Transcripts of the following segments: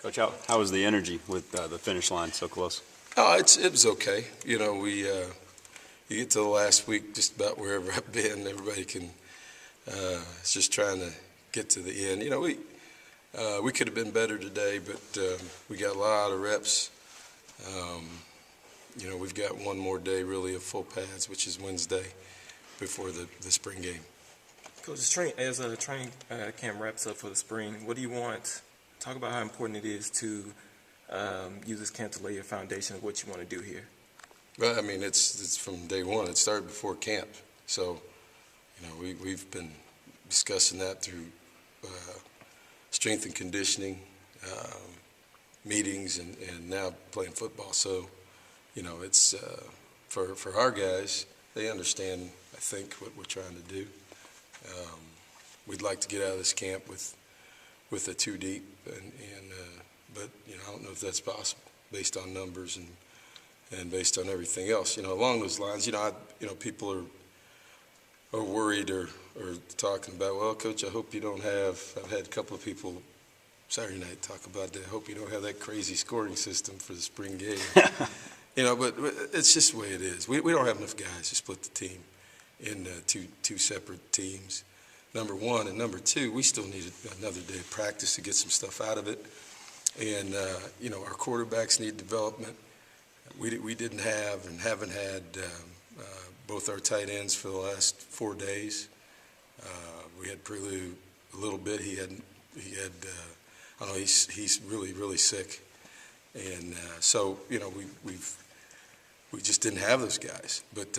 Coach, how was the energy with the finish line so close? Oh, it was okay. You know, you get to the last week, just about wherever I've been, everybody can is just trying to get to the end. You know, we could have been better today, but we got a lot of reps. You know, we've got one more day really of full pads, which is Wednesday before the spring game. Coach, as a training camp wraps up for the spring, what do you want? Talk about how important it is to use this camp to lay your foundation of what you want to do here. Well, I mean, it's from day one. It started before camp. So, you know, we've been discussing that through strength and conditioning, meetings, and now playing football. So, you know, it's for our guys, they understand, I think, what we're trying to do. We'd like to get out of this camp with a two deep, but you know, I don't know if that's possible based on numbers and based on everything else. You know, along those lines, you know, people are worried or talking about, well, Coach, I hope you don't have. I've had a couple of people Saturday night talk about that. I hope you don't have that crazy scoring system for the spring game. You know, but it's just the way it is. We don't have enough guys to split the team in two separate teams. Number one, and number two, we still need another day of practice to get some stuff out of it. And, you know, our quarterbacks need development. We didn't have and haven't had both our tight ends for the last 4 days. We had Prelude a little bit. He had I don't know, he's really, really sick. And so, you know, we just didn't have those guys. But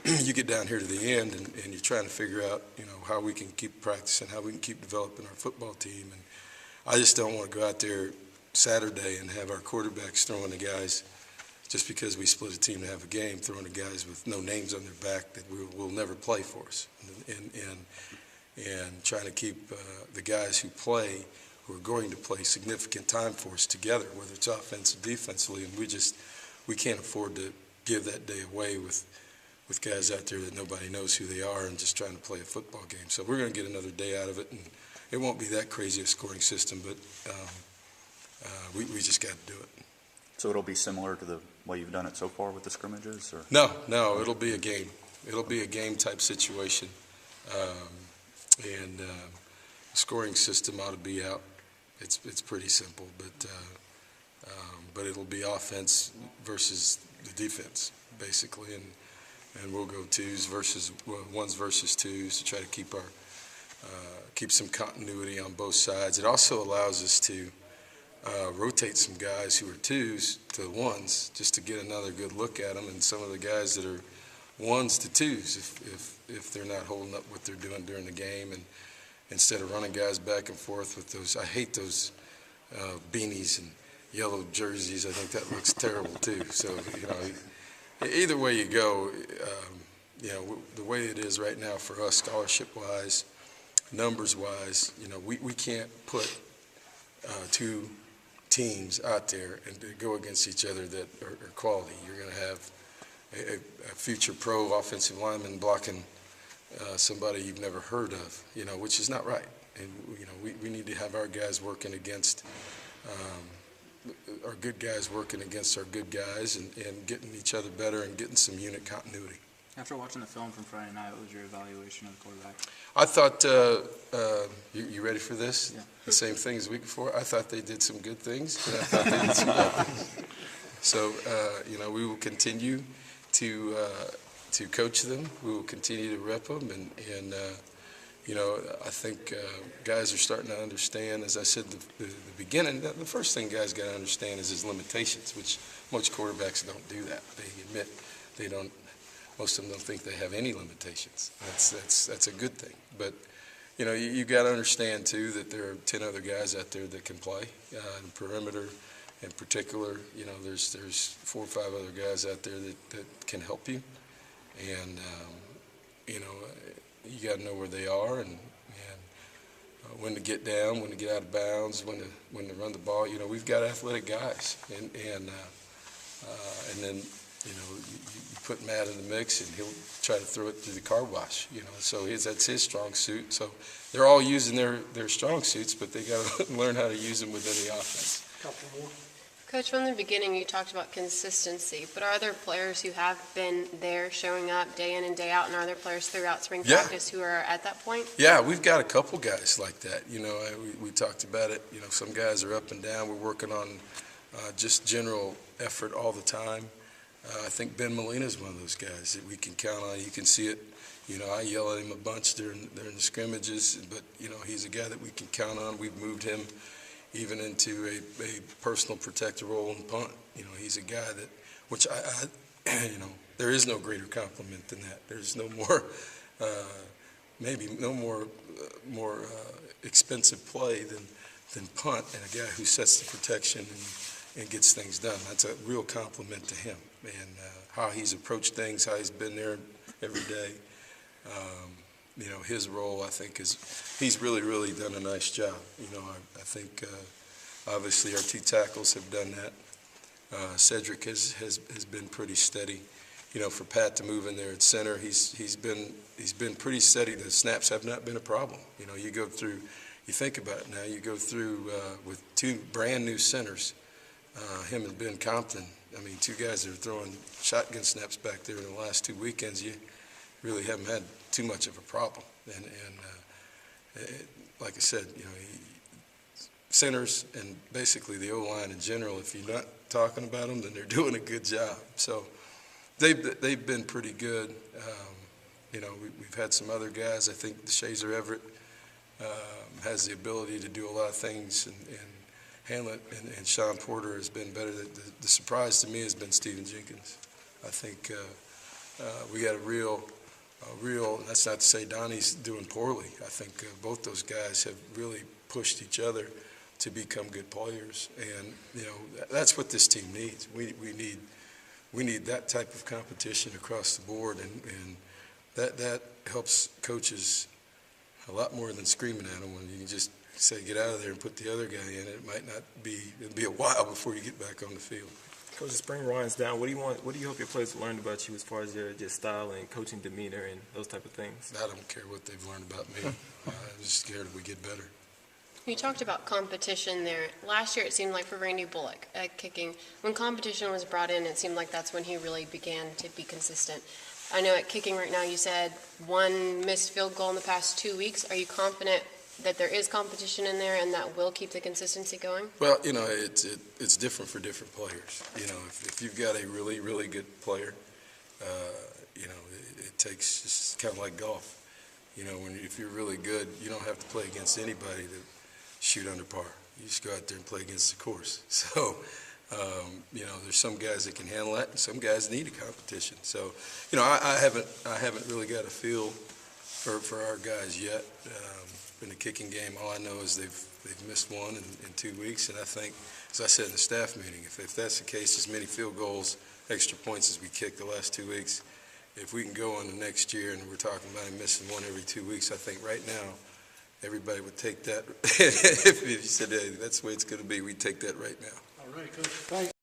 you get down here to the end and you're trying to figure out, you know, how we can keep practicing, how we can keep developing our football team. And I just don't want to go out there Saturday and have our quarterbacks throwing the guys just because we split a team to have a game, throwing the guys with no names on their back that will never play for us. And trying to keep the guys who play, who are going to play significant time for us together, whether it's offense or defensively. And we can't afford to give that day away with guys out there that nobody knows who they are and just trying to play a football game. So we're going to get another day out of it, and it won't be that crazy a scoring system, but we just got to do it. So it'll be similar to the way you've done it so far with the scrimmages? Or? No, it'll be a game. It'll be a game-type situation, and the scoring system ought to be out. It's pretty simple, but it'll be offense versus the defense, basically, and we'll go ones versus twos to try to keep some continuity on both sides. It also allows us to rotate some guys who are twos to ones just to get another good look at them, and some of the guys that are ones to twos if they're not holding up what they're doing during the game, and instead of running guys back and forth with those, I hate those beanies and yellow jerseys. I think that looks terrible too. So, you know, either way you go, you know, the way it is right now for us, scholarship-wise, numbers-wise, you know, we can't put two teams out there and go against each other that are quality. You're going to have a future pro offensive lineman blocking somebody you've never heard of, you know, which is not right. And, you know, we need to have our guys working against our good guys working against our good guys and getting each other better and getting some unit continuity. After watching the film from Friday night, what was your evaluation of the quarterback? I thought, you ready for this? Yeah. The same thing as the week before. I thought they did some good things, and I thought they did some bad things. So, you know, we will continue to coach them. We will continue to rep them, and you know, I think guys are starting to understand, as I said at the beginning, the first thing guys got to understand is his limitations, which most quarterbacks don't do that. They admit they don't. Most of them don't think they have any limitations. That's a good thing. But, you know, you got to understand, too, that there are 10 other guys out there that can play. In perimeter, in particular, you know, there's 4 or 5 other guys out there that can help you. And, you know, you got to know where they are and when to get down, when to get out of bounds, when to run the ball. You know, we've got athletic guys. And then you put Matt in the mix and he'll try to throw it through the car wash, so that's his strong suit. So they're all using their strong suits, but they got to learn how to use them within the offense. Couple more. Coach, from the beginning, you talked about consistency, but are there players who have been there showing up day in and day out, and are there players throughout spring Yeah. practice who are at that point? Yeah, we've got a couple guys like that. We talked about it. Some guys are up and down. We're working on just general effort all the time. I think Ben Molina is one of those guys that we can count on. You can see it. I yell at him a bunch during the scrimmages, but, he's a guy that we can count on. We've moved him even into a personal protector role in punt. He's a guy that, which there is no greater compliment than that. There's no more, maybe no more expensive play than punt, and a guy who sets the protection and gets things done. That's a real compliment to him, and how he's approached things, how he's been there every day. His role, I think, he's really, really done a nice job. I think obviously our two tackles have done that. Cedric has been pretty steady. For Pat to move in there at center, he's been pretty steady. The snaps have not been a problem. You think about it now, you go through with two brand new centers, him and Ben Compton. Two guys that are throwing shotgun snaps back there in the last 2 weekends. You really haven't had too much of a problem. And like I said, centers and basically the O-line in general, if you're not talking about them, then they're doing a good job. So they've been pretty good. We've had some other guys. I think Shazer Everett has the ability to do a lot of things and handle it, and Sean Porter has been better. The surprise to me has been Stephen Jenkins. I think we got a real, that's not to say Donnie's doing poorly. I think both those guys have really pushed each other to become good players, and that's what this team needs. We need that type of competition across the board, and that helps coaches a lot more than screaming at them when you can just say get out of there and put the other guy in. It'll be a while before you get back on the field. Coach, the spring winds down. What do you hope your players learned about you as far as your style and coaching demeanor and those type of things? I don't care what they've learned about me. I'm just scared that we get better. You talked about competition there. Last year, it seemed like for Randy Bullock at kicking, when competition was brought in, it seemed like that's when he really began to be consistent. I know at kicking right now, you said one missed field goal in the past 2 weeks. Are you confident that there is competition in there and that will keep the consistency going? Well, it's different for different players. If you've got a really, really good player, it takes, just kind of like golf. If you're really good, you don't have to play against anybody to shoot under par. You just go out there and play against the course. So, there's some guys that can handle that, and some guys need a competition. So, I haven't really got a feel for our guys yet. In the kicking game, all I know is they've missed one in 2 weeks, and I think, as I said in the staff meeting, if that's the case, as many field goals, extra points as we kicked the last 2 weeks, if we can go on the next year and we're talking about him missing one every 2 weeks, I think right now everybody would take that. If you said, hey, that's the way it's going to be, we'd take that right now. All right, Coach. Thanks.